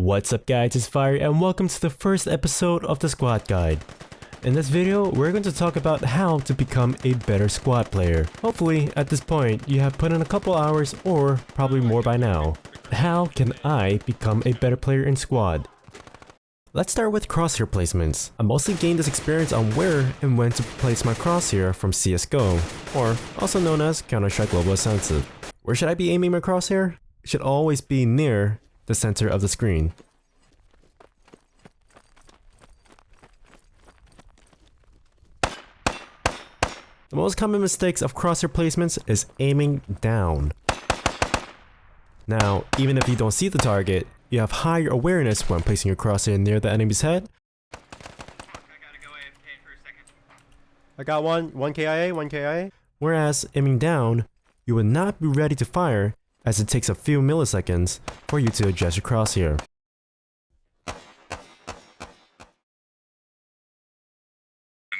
What's up guys, it's Fire and welcome to the first episode of the Squad Guide. In this video, we're going to talk about how to become a better squad player. Hopefully, at this point, you have put in a couple hours or probably more by now. How can I become a better player in squad? Let's start with crosshair placements. I mostly gained this experience on where and when to place my crosshair from CSGO, or also known as Counter-Strike Global Offensive. Where should I be aiming my crosshair? It should always be near the center of the screen. The most common mistakes of crosshair placements is aiming down. Now, even if you don't see the target, you have higher awareness when placing your crosshair near the enemy's head. I gotta go AFK for a second. I got one KIA, one KIA. Whereas aiming down, you would not be ready to fire as it takes a few milliseconds for you to adjust your crosshair.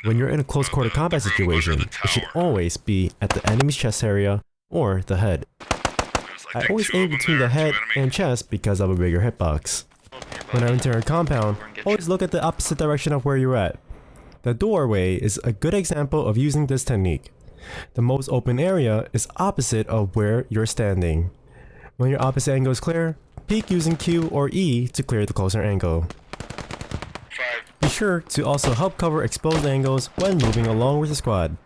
When you're in a close quarter combat situation, it should always be at the enemy's chest area or the head. I always aim between the head and chest because of a bigger hitbox. When I enter a compound, always look at the opposite direction of where you're at. The doorway is a good example of using this technique. The most open area is opposite of where you're standing. When your opposite angle is clear, peek using Q or E to clear the closer angle. Be sure to also help cover exposed angles when moving along with the squad.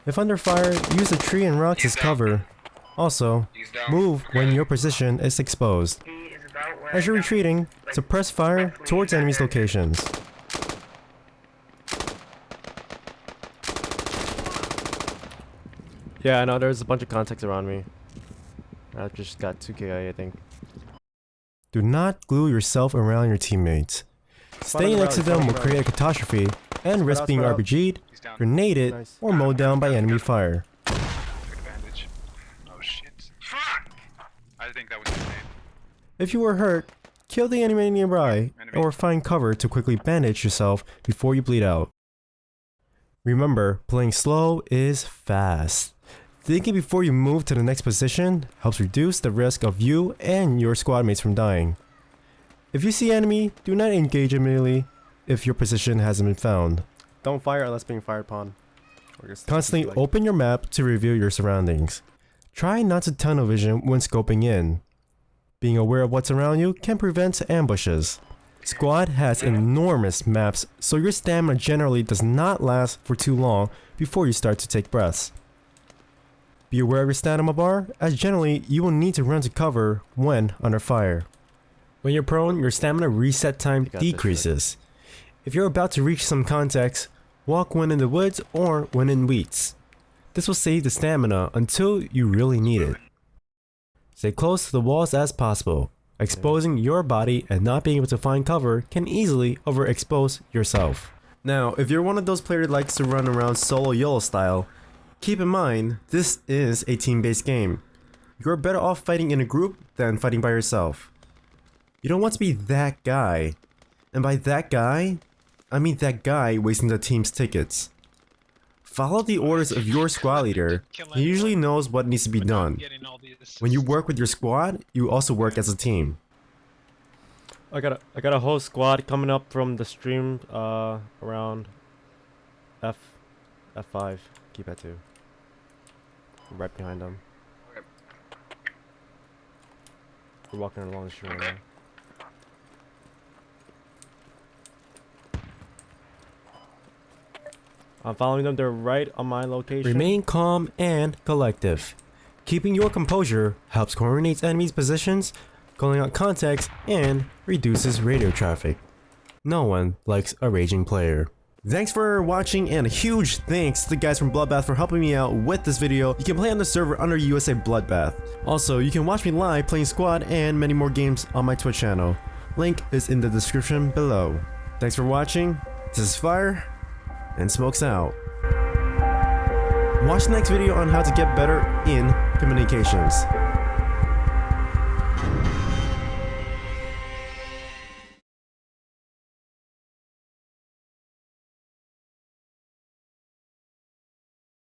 If under fire, use the tree and rocks as cover. Also, move when your position is exposed. As you're retreating, suppress fire towards enemies' locations. Yeah, I know there's a bunch of contacts around me. I just got 2 KIA, I think. Do not glue yourself around your teammates. Staying next to them will create a catastrophe and risk being RPG'd, grenaded, or mowed down by enemy fire. Advantage. Oh shit. Fuck! I think that was his name. If you were hurt, kill the enemy nearby, or find cover to quickly bandage yourself before you bleed out. Remember, playing slow is fast. Thinking before you move to the next position helps reduce the risk of you and your squad mates from dying. If you see enemy, do not engage immediately if your position hasn't been found. Don't fire unless being fired upon. Constantly open your map to review your surroundings. Try not to tunnel vision when scoping in. Being aware of what's around you can prevent ambushes. Squad has enormous maps, so your stamina generally does not last for too long before you start to take breaths. Be aware of your stamina bar, as generally you will need to run to cover when under fire. When you're prone, your stamina reset time decreases. If you're about to reach some contacts, walk when in the woods or when in wheats. This will save the stamina until you really need it. Stay close to the walls as possible. Exposing your body and not being able to find cover can easily overexpose yourself. Now, if you're one of those players that likes to run around solo YOLO style, keep in mind, this is a team-based game. You're better off fighting in a group than fighting by yourself. You don't want to be that guy. And by that guy, I mean that guy wasting the team's tickets. Follow the orders of your squad leader. He usually knows what needs to be done. When you work with your squad, you also work as a team. I got a whole squad coming up from the stream around F5. Keep that too. Right behind them. We're walking along the street right now. I'm following them, they're right on my location. Remain calm and collective. Keeping your composure helps coordinate enemies' positions, calling out contacts, and reduces radio traffic. No one likes a raging player. Thanks for watching, and a huge thanks to the guys from Bloodbath for helping me out with this video. You can play on the server under USA Bloodbath. Also, you can watch me live playing Squad and many more games on my Twitch channel. Link is in the description below. Thanks for watching. This is Fire, and Smokes out. Watch the next video on how to get better in communications.